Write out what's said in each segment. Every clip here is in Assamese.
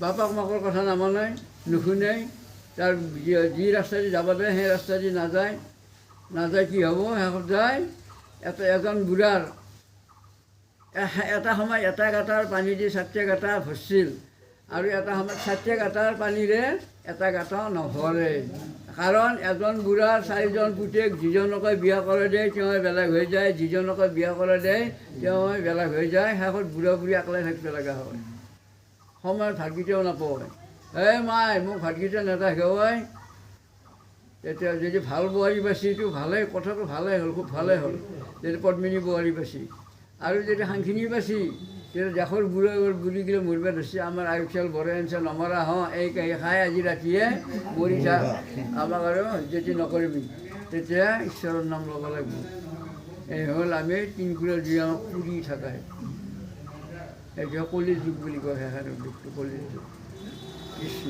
বাপাক মাকৰ কথা নামানে, নুশুনে, তাৰ যি ৰাস্তাদি যাব দিয়ে সেই ৰাস্তাদি নাযায়, কি হ'ব, শেষত যায় এজন বুঢ়াৰ এটা সময় এটা গাঁতাৰ পানী দি 4টা গাঁতা ভৰছিল, আৰু এটা সময়ত 4টা গাঁতাৰ পানীৰে এটা গাঁতা নভৰে। কাৰণ এজন বুঢ়াৰ 4জন পুতেক, যিজনকে বিয়া কৰে দিয়ে তেওঁ বেলেগ হৈ যায়, যিজনকে বিয়া কৰে দিয়ে তেওঁ বেলেগ হৈ যায়, শেষত বুঢ়া বুঢ়ী একলাই থাকিব লগা হয়। সময়ত ভাতকেইটাও নাপায়। মাই মোক ভাতকেইটা নেথাকে হয়। তেতিয়া যদি ভাল বোৱাৰী বাচিটো ভালেই, কথাটো ভালেই হ'ল, খুব ভালেই হ'ল, যদি পদ্মিনী বোৱাৰী বাচি। আৰু যদি সাংখিনি বাচি তেতিয়া দেশৰ বুঢ়ীগিলা মৰিব ধৰিছে, আমাৰ আয়ুষাল বৰে আনিছে নমৰা হওঁ, এই খাই আজি ৰাতিয়ে মৰি থাক, আমাক আৰু যদি নকৰিবি, তেতিয়া ঈশ্বৰৰ নাম ল'ব লাগিব। এই হ'ল আমি তিনকুৰাৰ যি আমাক পুৰি থাকাই, সেইটো কলিৰ যুগ বুলি কয়, সেইকাৰণে যুগটো কলিৰ যুগ। কৃষ্ণ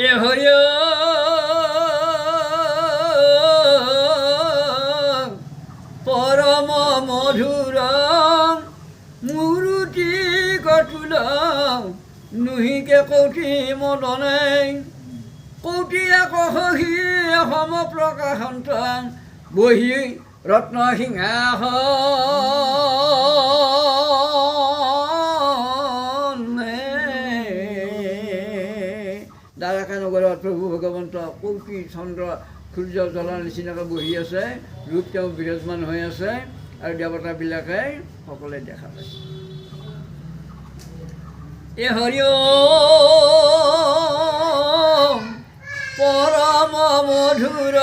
এ হৰি পৰম মধুৰ মূৰুতি কটুল নুহিকে কৌটি মদনে কৌটি একহি সম প্ৰকাশন্ত বহি ৰত্ন সিংহাসন দ্বাৰকা নগৰত প্ৰভু ভগৱন্ত কৌটি চন্দ্ৰ সূৰ্য জ্বলাৰ নিচিনাকৈ বহি আছে, ৰূপ তেওঁ বিৰাজমান হৈ আছে, আৰু দেৱতাবিলাকে সকলোৱে দেখা পাইছে। এ হৰি পৰম মধুৰ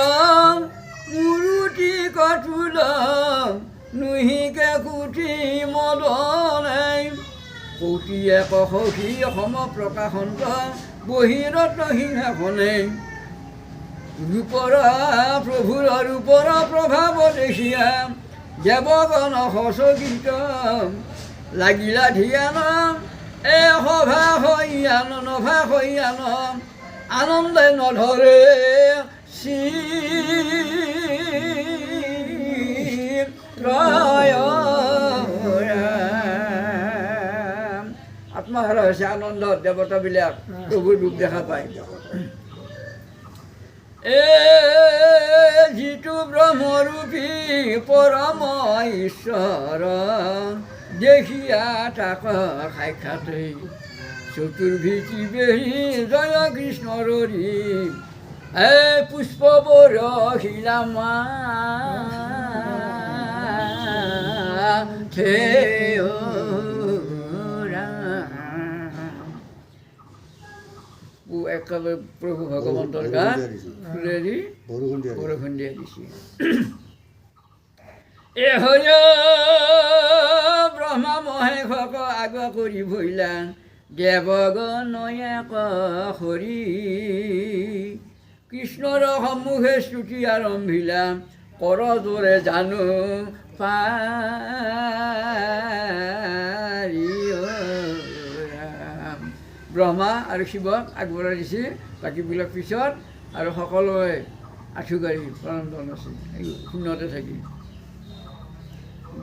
মূৰুতি কটুল নুহিকে কুটি মদনে কৌটি একহি সম প্ৰকাশন্ত বহিৰত সিংহাসনে ৰূপৰ প্ৰভুৰ ৰূপৰ প্ৰভাৱ দেখিয়া দেৱগণ হৰ্ষগীত লাগিলা ধিয়ান এ সভা হৈয়ান নভা হৈয়ান আনন্দে নধৰে আত্মহাৰা হৈছে আনন্দত দেৱতাবিলাক প্ৰভুৰ ৰূপ দেখা পায়। যিটো ব্ৰহ্মৰূপী পৰম ঈশ্বৰ দেখিয়া তাক সাক্ষাৎ চতুৰ্ভীতি বেহি জয় কৃষ্ণৰ পুষ্প বৰশিলামা একেবাৰে প্ৰভু ভগৱন্তৰ গাত ফুলেদি বৰষুণ দিয়া দিছে। এ হয় ব্ৰহ্মা মহেশক আগা কৰি ভৈলা দেৱগণয়াক হৰি কৃষ্ণৰ সন্মুখে স্তুতি আৰম্ভিলা কৰ জোৰে জানো পাৰি। ব্ৰহ্মা আৰু শিৱক আগবঢ়াই দিছে, বাকীবিলাক পিছত, আৰু সকলোৱে আঁঠুকাঢ়ি প্ৰণাম জনাইছে শূন্যতে থাকি,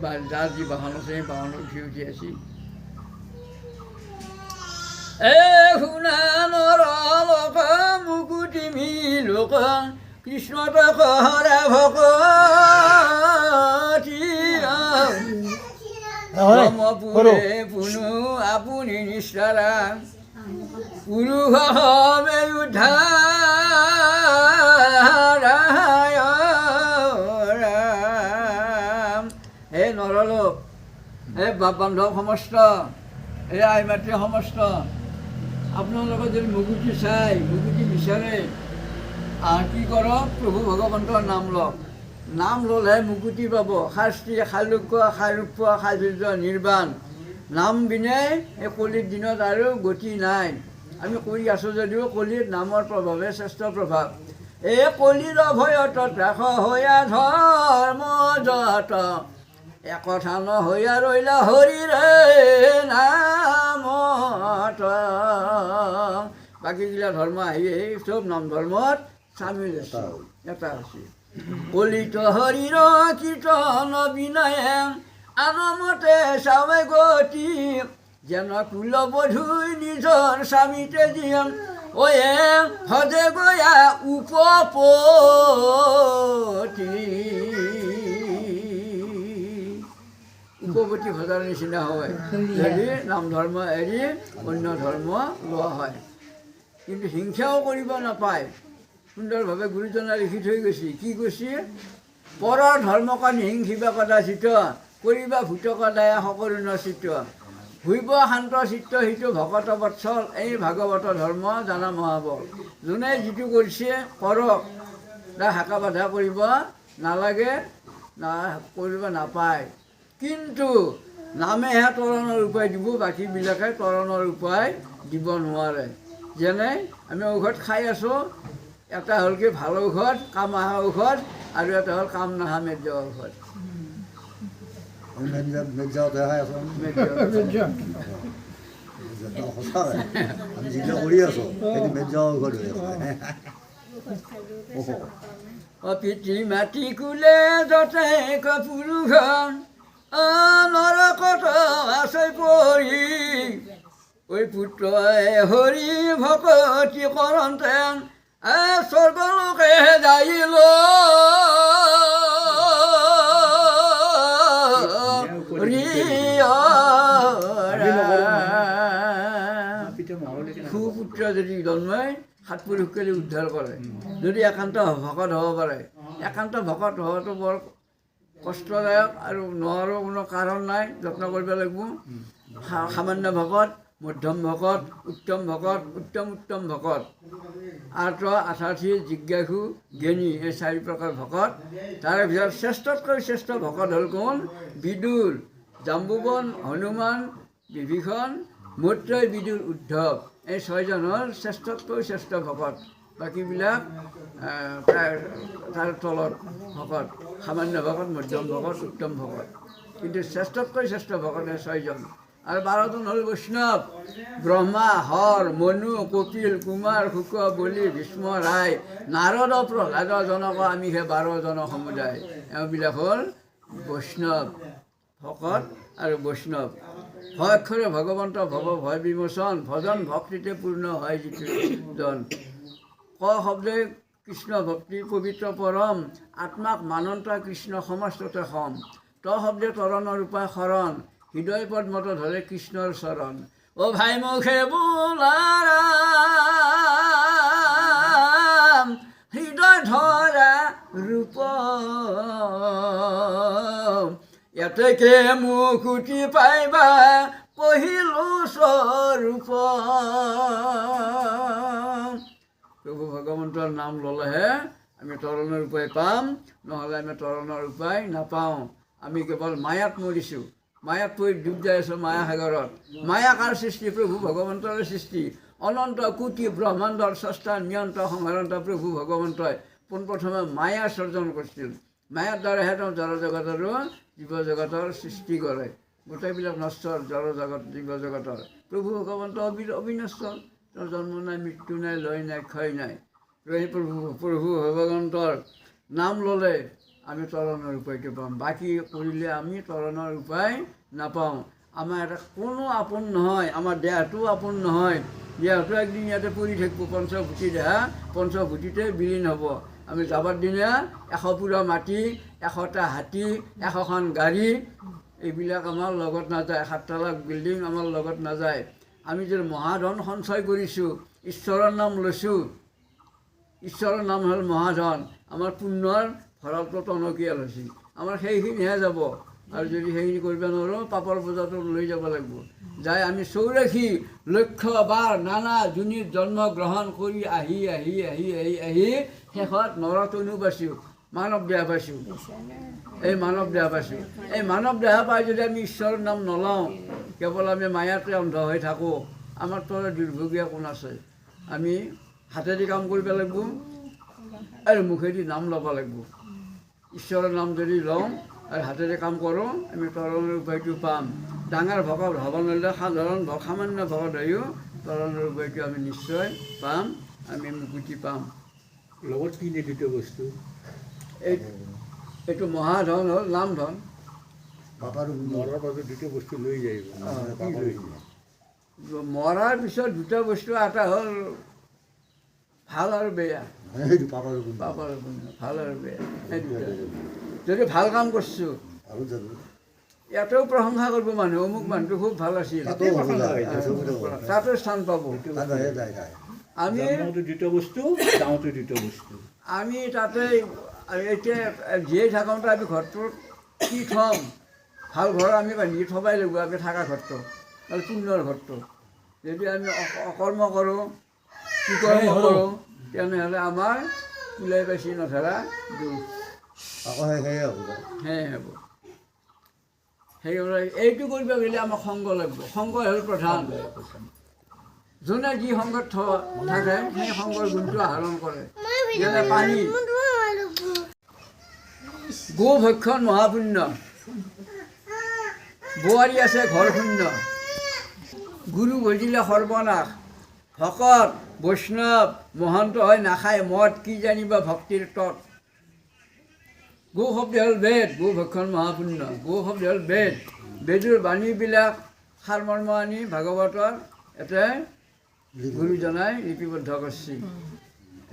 বা যাৰ যি বাহন আছে সেই বাহনত উঠি আছে। শুনা নৰ লোক মুকুতি লোক কৃষ্ণ হৰে ভকতি ব্ৰহ্মপুৰে পুনু আপুনি নিষ্ঠাৰা পুৰুষ হমে উদ্ধাৰ। হে নৰলোক, হে বান্ধৱ সমস্ত, হে আই মাতৃ সমস্ত, আপোনালোকে যদি মুকুতি চাই, মুকুতি বিচাৰে, কি কৰক, প্ৰভু ভগৱন্তৰ নাম লওক। নাম ল'লেহে মুকুতি পাব। শাস্তি শালুক্য শাৰূপ্য শাধুৰ্য নিৰ্বাণ। নাম বিনে এই কলিৰ দিনত আৰু গতি নাই। আমি কৰি আছোঁ যদিও কলিৰ নামৰ প্ৰভাৱে শ্ৰেষ্ঠ প্ৰভাৱ। এই কলিৰ ভয়ত ৰাস হৈয়া ধৰ্ম যত একথা নহৈয়া ৰৈলা হৰিৰে নামত। বাকীগিলা ধৰ্ম আহি চব নাম ধৰ্মত চামিল আছে, এটা আছে। কলিত হৰিৰ কীৰ্তন বিনয়ে আনমতে চাৱে গতি যেন কুলবধূই নিজৰ স্বামীতে দিয়ম অয়ে হজে গয়া উপপতি উপপতি ভজাৰ নিচিনা হয় যদি নাম ধৰ্ম এৰি অন্য ধৰ্ম লোৱা হয়। কিন্তু হিংসাও কৰিব নাপায়। সুন্দৰভাৱে গুৰুজনাই লিখি থৈ গৈছে, কি কৈছে? পৰৰ ধৰ্মক নিহিংসিবা কদাচিত, কৰিবা ভূতক দায়া সকলো নচিত, ভুইব শান্ত চিত্ত সিটো ভকত বৎসল, এই ভাগৱত ধৰ্ম জানা মহাবল। যোনে যিটো কৰিছে কৰক, হাকা বাধা কৰিব নালাগে, কৰিব নাপায়। কিন্তু নামেহে তৰণৰ উপায় দিব, বাকীবিলাকে তৰণৰ উপায় দিব নোৱাৰে। যেনে আমি ঔষধ খাই আছোঁ, এটা হ'ল কি ভাল ঔষধ, কাম অহা ঔষধ, আৰু এটা হ'ল কাম নহা মেৰ্য ঔষধ। আমি যিটো কৰি আছোঁ সেইটো মেৰ্য ঔষধ হৈ আছে। পিতৃ মাতৃ কুলে যতে পুৰুষন নৰকত আছে পৰি, ঐ পুত্ৰই হৰি ভকতি কৰন্তে স্বৰ্গলোকে যাইল, সুপুত্ৰ যদি জন্মাই সাত পুৰুষকে উদ্ধাৰ কৰে। যদি একান্ত ভকত হ'ব পাৰে, একান্ত ভকত হোৱাটো বৰ কষ্টদায়ক আৰু নোৱাৰো কোনো কাৰণ নাই, যত্ন কৰিব লাগিব। সামান্য ভকত, মধ্যম ভকত, উত্তম ভকত, উত্তম ভকত, আৰ্ত, আঠাৰ্থী, জিজ্ঞাসু, জ্ঞানী, এই 4 প্ৰকাৰ ভকত। তাৰে ভিতৰত শ্ৰেষ্ঠতকৈ শ্ৰেষ্ঠ ভকত হ'ল কোন? বিদুৰ, জাম্বুবন, হনুমান, বিভীষণ, মৈত্ৰেয়, বিদুৰ, উদ্ধৱ, এই 6জন হ'ল শ্ৰেষ্ঠতকৈ শ্ৰেষ্ঠ ভকত। বাকীবিলাক তাৰ তলত ভকত, সামান্য ভকত, মধ্যম ভকত, উত্তম ভকত। কিন্তু শ্ৰেষ্ঠতকৈ শ্ৰেষ্ঠ ভকত এই 6জন। আৰু 12জন হ'ল বৈষ্ণৱ, ব্ৰহ্মা, হৰ, মনু, কপিল, কুমাৰ, শুক, বলি, ভীষ্ম, ৰাই, নাৰদ, প্ৰহ্লাদ, জনক, আমি সেই 12জন সমুদায়। এওঁবিলাক হ'ল বৈষ্ণৱ ভকত আৰু বৈষ্ণৱ। ভয়ক্ষৰে ভগৱন্ত ভৱ ভয় বিমোচন, ভজন ভক্তিতে পূৰ্ণ হয় যিটো জন। ক শব্দে কৃষ্ণ ভক্তি পবিত্ৰ পৰম, আত্মাক মানন্ত কৃষ্ণ সমস্ততে সম। ত শব্দে তৰণৰ উপায় শৰণ, হৃদয় পদ্মত ধৰে কৃষ্ণৰ চৰণ। অ ভাই মুখে বোলাৰাম, হৃদয় ধৰা ৰূপ, এতেকে মুকুতি পাইবা কহিলো স্বৰূপ। প্ৰভু ভগৱন্তৰ নাম ল'লেহে আমি তৰণৰ উপায় পাম, নহ'লে আমি তৰণৰ উপায় নাপাওঁ। আমি কেৱল মায়াত মৰিছোঁ, মায়াত পৰি ডুব যাই আছোঁ মায়া সাগৰত। মায়া কাৰ সৃষ্টি? প্ৰভু ভগৱন্তৰে সৃষ্টি। অনন্ত কোটি ব্ৰহ্মাণ্ডৰ স্ৰষ্টা নিয়ন্ত সংহাৰন্ত প্ৰভু ভগৱন্তই পোনপ্ৰথমে মায়া সৰ্জন কৰিছিল। মায়াৰ দ্বাৰাহে তেওঁ জড়জগতৰো জীৱ জগতৰ সৃষ্টি কৰে। গোটেইবিলাক নশ্বৰ জড়জগত জীৱ জগতৰ। প্ৰভু ভগৱন্ত অবিনশ্বৰ, তেওঁৰ জন্ম নাই, মৃত্যু নাই, লয় নাই, ক্ষয় নাই। প্ৰভু ভগৱন্তৰ নাম ল'লে আমি তৰণৰ উপায়টো পাম, বাকী কৰিলে আমি তৰণৰ উপায় নাপাওঁ। আমাৰ এটা কোনো আপোন নহয়, আমাৰ দেহটো আপোন নহয়। দেহটো একদিন ইয়াতে পৰি থাকিব, পঞ্চভূতি দেহা পঞ্চভূতিতে বিলীন হ'ব। আমি যাবৰ দিনা 100 পুৰা মাটি, 100টা হাতী, 100খন গাড়ী, এইবিলাক আমাৰ লগত নাযায়। 7 তালাক বিল্ডিং আমাৰ লগত নাযায়। আমি যে মহাধন সঞ্চয় কৰিছোঁ, ঈশ্বৰৰ নাম লৈছোঁ, ঈশ্বৰৰ নাম হ'ল মহাধন। আমাৰ পুণ্যৰ ভঁৰালটো টনকিয়াল হৈছে, আমাৰ সেইখিনিহে যাব। আৰু যদি সেইখিনি কৰিব নোৱাৰোঁ, পাপৰ বোজাটো লৈ যাব লাগিব। যাই আমি 84 লক্ষ বাৰ নানা যোনিত জন্ম গ্ৰহণ কৰি আহি আহি আহি আহি আহি শেষত নৰতনু পাইছোঁ, মানৱ দেহ পাইছোঁ। এই মানৱ দেহ পাইছোঁ। এই মানৱ দেহ পাই যদি আমি ঈশ্বৰৰ নাম নলওঁ, কেৱল আমি মায়াতে অন্ধ হৈ থাকোঁ, আমাৰ তলত দুৰ্ভগীয়া কোন আছে? আমি হাতেদি কাম কৰিব লাগিব আৰু মুখেদি নাম ল'ব লাগিব। ঈশ্বৰৰ নাম যদি লওঁ আৰু হাতেৰে কাম কৰোঁ, আমি তৰণৰ উপায়টো পাম। ডাঙৰ ভকত হ'ব নোৱাৰিলে সাধাৰণ সামান্য ভকত হৈও তৰণৰ উপায়টো আমি নিশ্চয় পাম, আমি মুকুতি পাম। লগত কি নিৰ্দিষ্ট বস্তু? এইটো মহাধন হ'ল নামধন। পাপাৰ মৰাৰ পাছত দুটা বস্তু লৈ যায়, মৰাৰ পিছত দুটা বস্তু এটা হ'ল ভাল আৰু বেয়া। সেইটো পাপাৰ গুণ। পাপ আৰু পুণ্য, ভাল আৰু বেয়া, সেই দুটা। যদি ভাল কাম কৰিছোঁ আৰু জানো ইয়াতেও প্ৰশংসা কৰিব মানুহে, অমুক মানুহটো খুব ভাল আছিল, তাতো হ'ব যায়, চবতে হ'ব। তাতো স্থান পাব। তাত যায় যায় যায়। আমি জন্মটো দ্বিতীয় বস্তু, যাওঁতে দ্বিতীয় বস্তু। আমি তাতে এতিয়া জীয়াই থাকোঁতে আমি ঘৰটোত কি থ'ম, ভাল ঘৰ আমি বান্ধি থবাই লাগিব, আমি থকা ঘৰটো আৰু পুণ্যৰ ঘৰটো। যদি আমি অকৰ্ম কৰোঁ, কুকৰ্ম কৰোঁ, তেনেহ'লে আমাৰ ওলাই পাইছি নধৰা দুখ আকৌ সেয়ে হ'ব যায়। সেয়ে হ'ব। সেইকাৰণে এইটো কৰিব গ'লে আমাক সংগ লাগিব। সংগ হ'ল প্ৰধান। যোনে যি সংগত থাকে সেই সংগৰ গুণটো আহৰণ কৰে। যেনে পানী, গো ভক্ষণ মহাপুণ্য, বোৱাৰী আছে ঘৰ শূন্য, গুৰু ভজিলে সৰ্বনাশ, ভকত বৈষ্ণৱ মহন্ত হয় নাখায় মদ, কি জানিবা ভক্তিৰ তত। গো শব্দ হ'ল বেদ, গো ভক্ষণ মহাপুণ্য। গো শব্দ হ'ল বেদ, বেদৰ বাণীবিলাক সাৰমৰ্ম আনি ভাগৱতৰ এতে গুৰুজনাই লিপিবদ্ধ কৰিছে।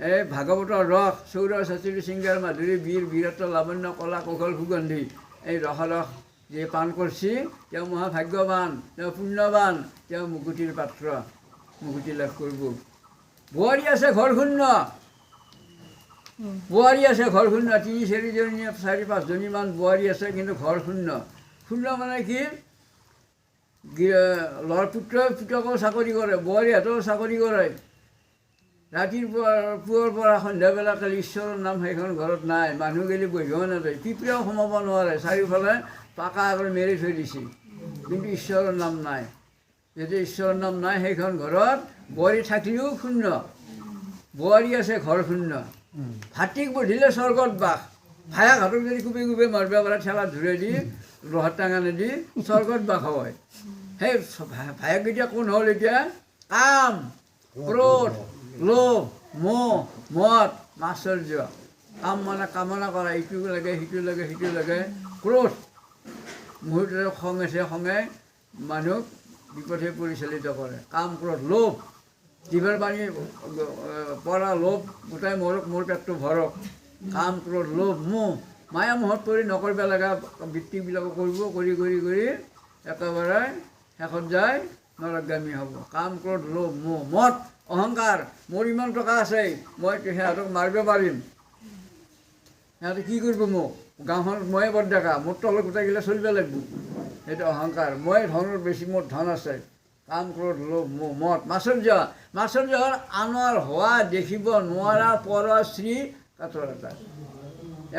এই ভাগৱতৰ ৰস চৌৰ চাতুৰী শৃংগাৰ মাধুৰী বীৰ বীৰত্ব লাৱণ্য কলা কৌশল সুগন্ধি, এই ৰসৰস যে পান কৰিছে তেওঁ মহাভাগ্যৱান, তেওঁ পুণ্যৱান, তেওঁ মুকুতিৰ পাত্ৰ, মুকুতি লাভ কৰিব। বোৱাৰী আছে ঘৰ শূন্য, বোৱাৰী আছে ঘৰ শূন্য, 3-4জনী 4-5জনীমান বোৱাৰী আছে, কিন্তু ঘৰ শূন্য। শূন্য মানে কি, ল'ৰা পুতেকেও চাকৰি কৰে, বোৱাৰীহঁতেও চাকৰি কৰে। পুৱাৰ পৰা সন্ধিয়াবেলাকালি ঈশ্বৰৰ নাম সেইখন ঘৰত নাই, মানুহ গেলি বহিবও নাযায়, পিঁপৰাও সোমাব নোৱাৰে, চাৰিওফালে পাকা আগৰ মেৰি থৈ দিছে, কিন্তু ঈশ্বৰৰ নাম নাই। যেতিয়া ঈশ্বৰৰ নাম নাই সেইখন ঘৰত বোৱাৰী থাকিলেও শূন্য, বোৱাৰী আছে ঘৰ শূন্য। ভাতিক বধিলে স্বৰ্গত বাস, ভায়াঘাটক যদি কুপে কুপে মাৰিব পাৰে ঠেলা ধুৰে দি লোহাৰ টাঙানে দি স্বৰ্গত বাস হয়। সেই ভায়েককেইটা কোন হ'ল এতিয়া, কাম, ক্ৰোধ, লোভ, মোহ, মদ, মাশ্চৰ্য। কাম মানে কামনা কৰা, ইটো লাগে সিটো লাগে সিটো লাগে। ক্ৰোধ, মুহূৰ্ততে খং আছে, খঙে মানুহক বিপথে পৰিচালিত কৰে। কাম, ক্ৰোধ, লোভ, জিভাৰ পানী পৰা লোভ গোটাই মোৰ পেটটো ভৰক। কাম, ক্ৰোধ, লোভ, মোহ, মায়া মোহত পৰি নকৰিব লগা বৃত্তিবিলাকো কৰিব, কৰি কৰি কৰি একেবাৰে শেষত যায় নৰকগামী হ'ব। কাম, ক্ৰোধ, লোভ, মোহ, মদ, অহংকাৰ, মোৰ ইমান টকা আছে, মই সিহঁতক মাৰিব পাৰিম, সিহঁতে কি কৰিব মোক, গাঁওখনত ময়ে বৰ ডেকা, মোৰ তলত গোটাইগিলা চলিব লাগিব, সেইটো অহংকাৰ। মই ধনৰ বেছি, মোৰ ধন আছে। কাম, ক্ৰোধ, লোভ, মোহ, মদ, মাশ্চৰ্য। মাশ্চৰ্য হ'ল আনৰ হোৱা দেখিব নোৱাৰা পৰ শ্ৰী কাতৰতা।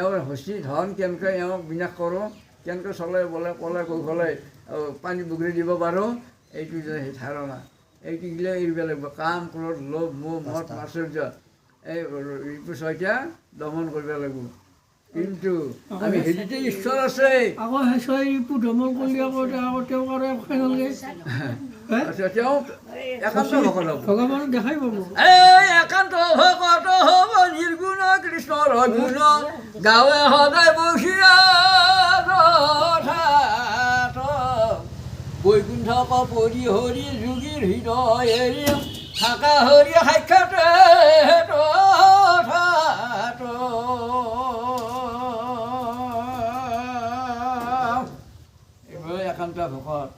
এওঁৰ হচি ধন কেনেকৈ এওঁক বিনাশ কৰোঁ, কেনেকৈ চলাই বলে কলে কৌশলে পানী বুগৰি দিব পাৰোঁ, এইটো সেই ধাৰণা, এইটো গিলে এৰিব লাগিব। কাম, ক্ৰোধ, লোভ, মোহ, মদ, মাশ্চৰ্য, এই ৰিপু ছয়টা দমন কৰিব লাগিব। কিন্তু আমি হেৰিতে ঈশ্বৰ আছে। আকৌ সেই ৰিপু দমন কৰি আকৌ তেওঁক আৰু খেলগে তেওঁ একান্ত ভকত হ'ব, ভগৱানক দেখাই পাব। এই একান্ত ভকত হ'ব নিৰ্গুণ কৃষ্ণৰ গুণ, গাঁৱে সদায় বসিয়া বৈকুণ্ঠ পৰি হৰি যোগীৰ হৃদয় এৰি থাকা হৰি সাক্ষাৎ এইবাৰ একান্ত ভকত।